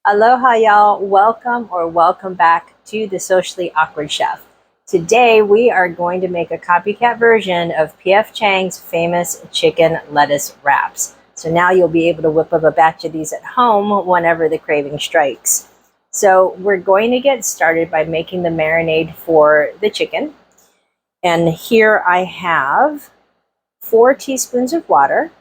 Aloha, y'all. Welcome back to the Socially Awkward Chef. Today, we are going to make a copycat version of P.F. Chang's famous chicken lettuce wraps. So now you'll be able to whip up a batch of these at home whenever the craving strikes. So we're going to get started by making the marinade for the chicken. And here I have 4 teaspoons of water.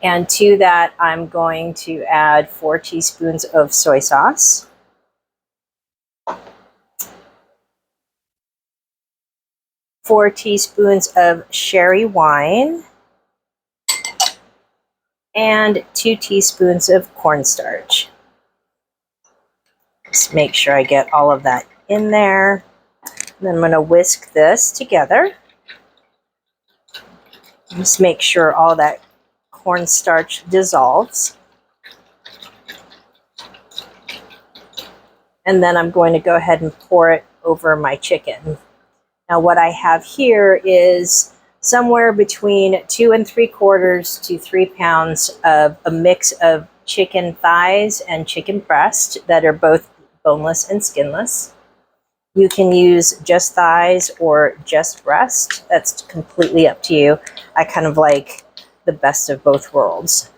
And to that, I'm going to add 4 teaspoons of soy sauce, 4 teaspoons of sherry wine, and 2 teaspoons of cornstarch. Just make sure I get all of that in there. And then I'm going to whisk this together. Just make sure all that cornstarch dissolves. And then I'm going to go ahead and pour it over my chicken. Now what I have here is somewhere between 2 3/4 to 3 pounds of a mix of chicken thighs and chicken breast that are both boneless and skinless. You can use just thighs or just breast. That's completely up to you. I kind of like the best of both worlds.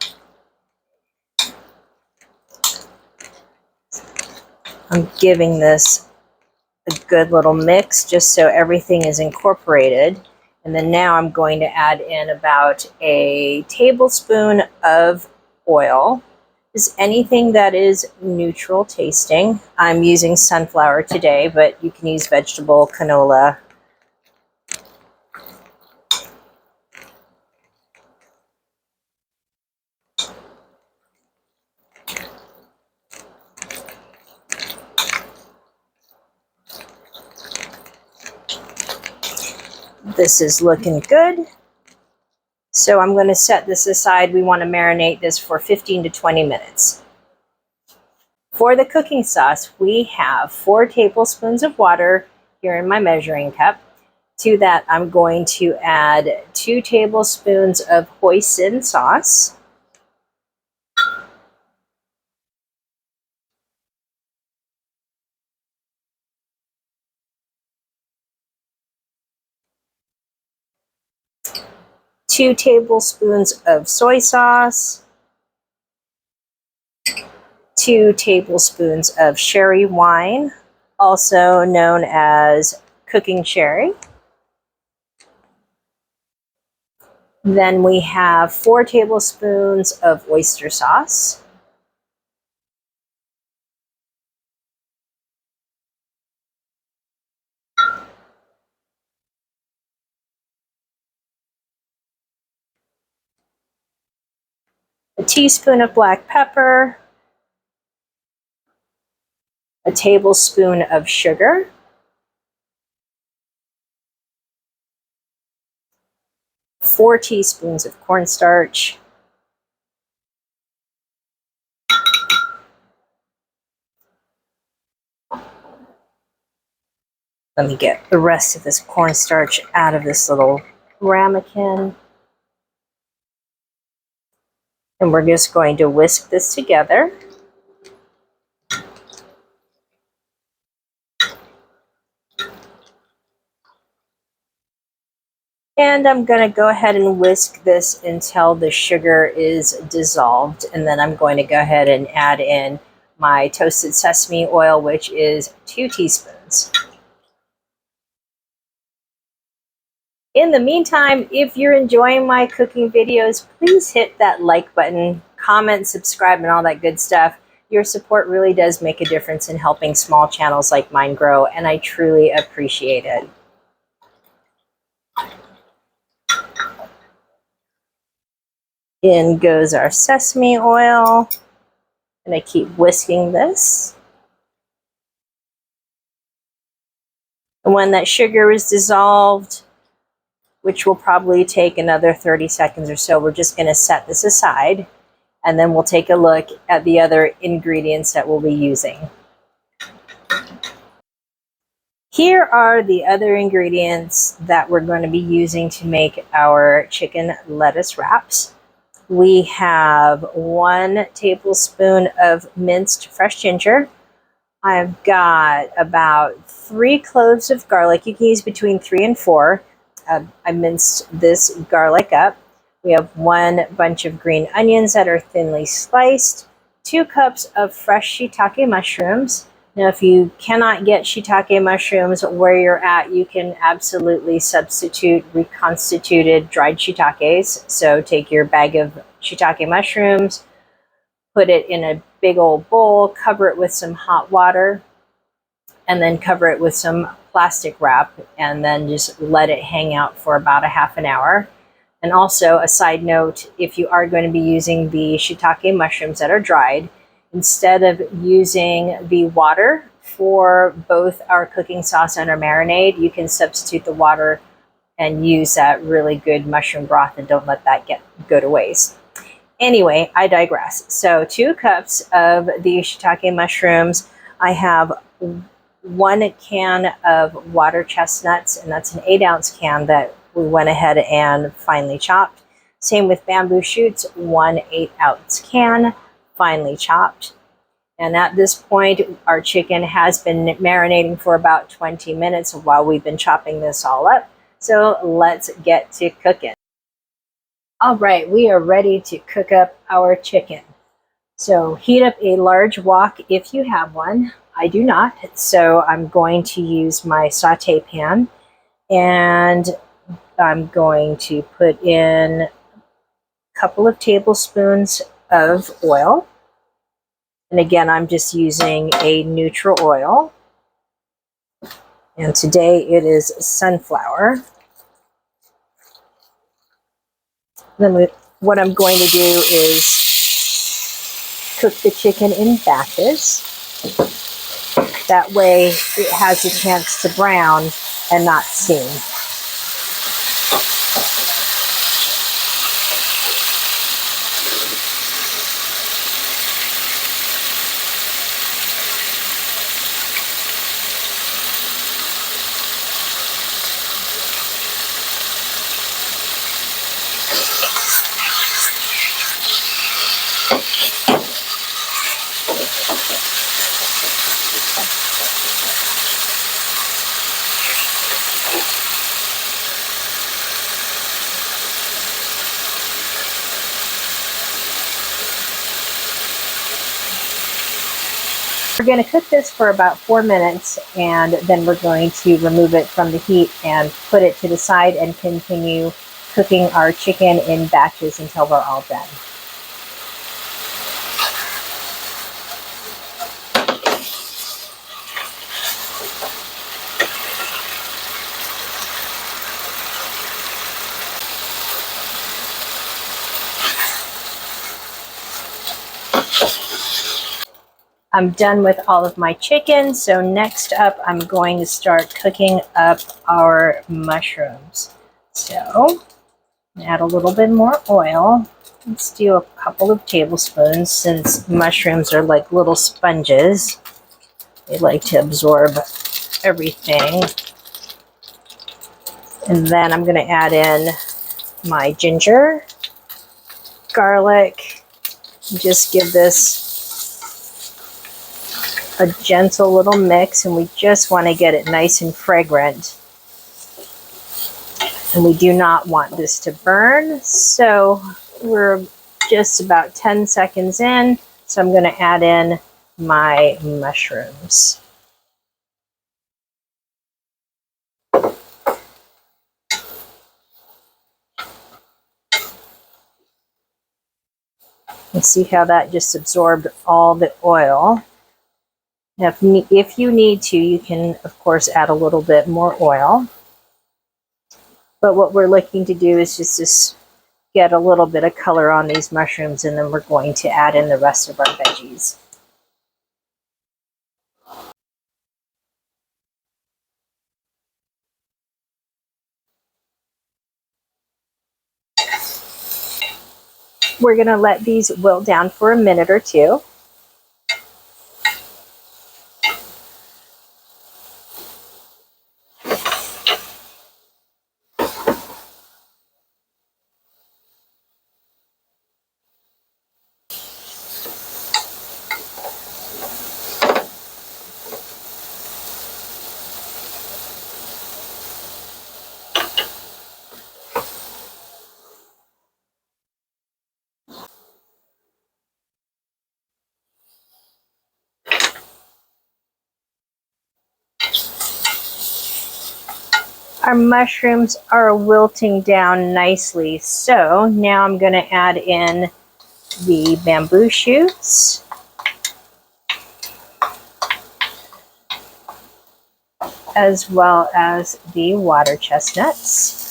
I'm giving this a good little mix just so everything is incorporated. And then now I'm going to add in about a tablespoon of oil. Just anything that is neutral tasting. I'm using sunflower today, but you can use vegetable, canola. This is looking good. So I'm going to set this aside. We want to marinate this for 15 to 20 minutes. For the cooking sauce, we have 4 tablespoons of water here in my measuring cup. To that, I'm going to add 2 tablespoons of Hoisin sauce. Two tablespoons of soy sauce, 2 tablespoons of sherry wine, also known as cooking sherry. Then we have 4 tablespoons of oyster sauce, a teaspoon of black pepper, a tablespoon of sugar, four teaspoons of cornstarch, let me get the rest of this cornstarch out of this little ramekin. And we're just going to whisk this together. And I'm going to go ahead and whisk this until the sugar is dissolved. And then I'm going to go ahead and add in my toasted sesame oil, which is 2 teaspoons. In the meantime, if you're enjoying my cooking videos, please hit that like button, comment, subscribe, and all that good stuff. Your support really does make a difference in helping small channels like mine grow, and I truly appreciate it. In goes our sesame oil, and I keep whisking this. And when that sugar is dissolved, which will probably take another 30 seconds or so, we're just going to set this aside, and then we'll take a look at the other ingredients that we'll be using. Here are the other ingredients that we're going to be using to make our chicken lettuce wraps. We have 1 tablespoon of minced fresh ginger. I've got about 3 cloves of garlic. You can use between 3 and 4. I minced this garlic up. We have 1 bunch of green onions that are thinly sliced, 2 cups of fresh shiitake mushrooms. Now, if you cannot get shiitake mushrooms where you're at, you can absolutely substitute reconstituted dried shiitakes. So take your bag of shiitake mushrooms, put it in a big old bowl, cover it with some hot water, and then cover it with some plastic wrap, and then just let it hang out for about a half an hour. And also, a side note, if you are going to be using the shiitake mushrooms that are dried, instead of using the water for both our cooking sauce and our marinade, you can substitute the water and use that really good mushroom broth, and don't let that go to waste. Anyway, I digress. So 2 cups of the shiitake mushrooms. I have 1 can of water chestnuts, and that's an 8-ounce can that we went ahead and finely chopped. Same with bamboo shoots, 1 8-ounce can, finely chopped. And at this point, our chicken has been marinating for about 20 minutes while we've been chopping this all up. So let's get to cooking. All right, we are ready to cook up our chicken. So heat up a large wok if you have one. I do not, so I'm going to use my saute pan, and I'm going to put in a couple of tablespoons of oil. And again, I'm just using a neutral oil. And today it is sunflower. Then what I'm going to do is cook the chicken in batches. That way it has a chance to brown and not steam. We're going to cook this for about 4 minutes, and then we're going to remove it from the heat and put it to the side and continue cooking our chicken in batches until we're all done. I'm done with all of my chicken, so next up I'm going to start cooking up our mushrooms. So, add a little bit more oil. Let's do a couple of tablespoons, since mushrooms are like little sponges. They like to absorb everything. And then I'm going to add in my ginger, garlic, just give this a gentle little mix, and we just want to get it nice and fragrant. And we do not want this to burn, so we're just about 10 seconds in, so I'm going to add in my mushrooms. And see how that just absorbed all the oil. Now, if you need to, you can, of course, add a little bit more oil. But what we're looking to do is just get a little bit of color on these mushrooms, and then we're going to add in the rest of our veggies. We're going to let these wilt down for a minute or two. Our mushrooms are wilting down nicely, so now I'm going to add in the bamboo shoots, as well as the water chestnuts.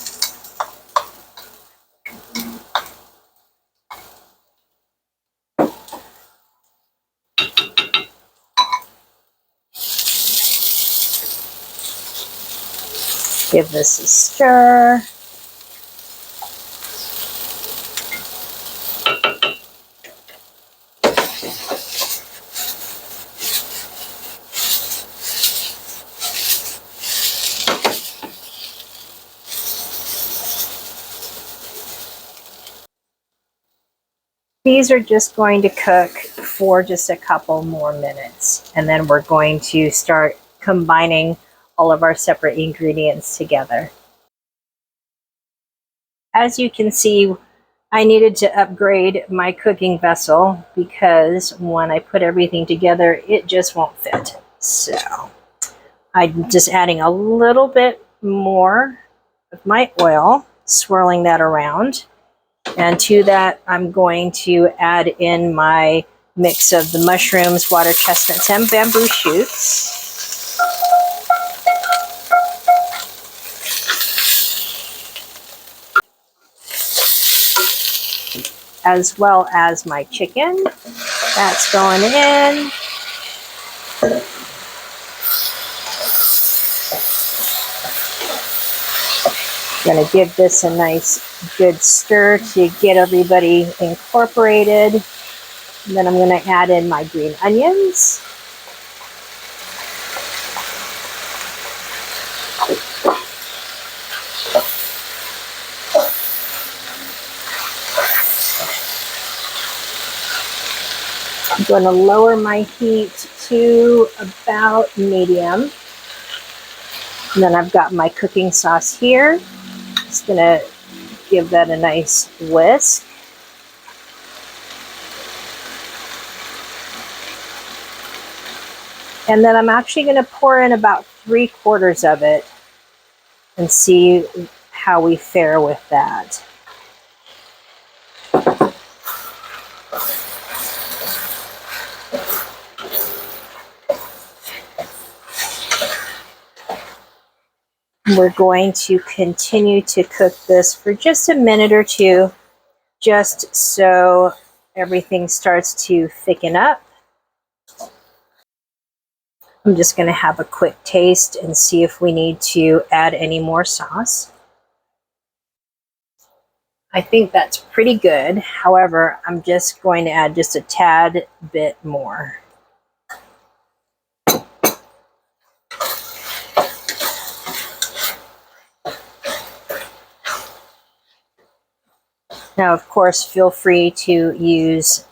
Give this a stir. These are just going to cook for just a couple more minutes, and then we're going to start combining all of our separate ingredients together. As you can see, I needed to upgrade my cooking vessel because when I put everything together, it just won't fit. So I'm just adding a little bit more of my oil, swirling that around. And to that, I'm going to add in my mix of the mushrooms, water chestnuts, and bamboo shoots. As well as my chicken. That's going in. I'm going to give this a nice good stir to get everybody incorporated. And then I'm going to add in my green onions. I'm going to lower my heat to about medium. And then I've got my cooking sauce here. Just going to give that a nice whisk. And then I'm actually going to pour in about 3/4 of it and see how we fare with that. We're going to continue to cook this for just a minute or two, just so everything starts to thicken up. I'm just going to have a quick taste and see if we need to add any more sauce. I think that's pretty good. However, I'm just going to add just a tad bit more. Now, of course, feel free to use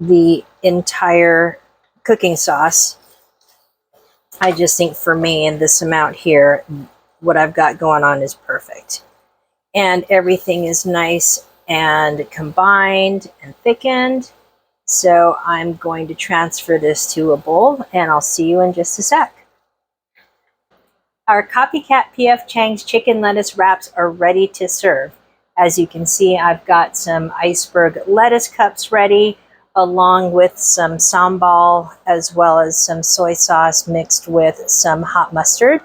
the entire cooking sauce. I just think for me, in this amount here, what I've got going on is perfect. And everything is nice and combined and thickened. So I'm going to transfer this to a bowl, and I'll see you in just a sec. Our Copycat P.F. Chang's chicken lettuce wraps are ready to serve. As you can see, I've got some iceberg lettuce cups ready, along with some sambal, as well as some soy sauce mixed with some hot mustard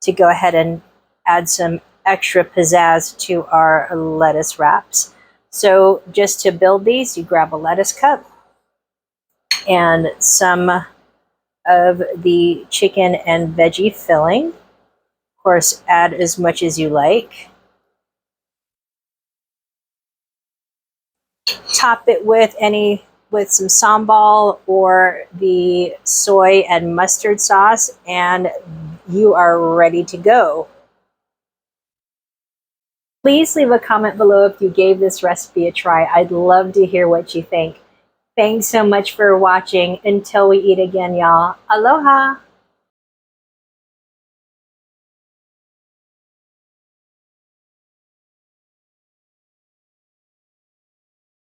to go ahead and add some extra pizzazz to our lettuce wraps. So just to build these, you grab a lettuce cup and some of the chicken and veggie filling. Of course, add as much as you like. Top it with some sambal or the soy and mustard sauce, and you are ready to go. Please leave a comment below if you gave this recipe a try. I'd love to hear what you think. Thanks so much for watching. Until we eat again, y'all. Aloha!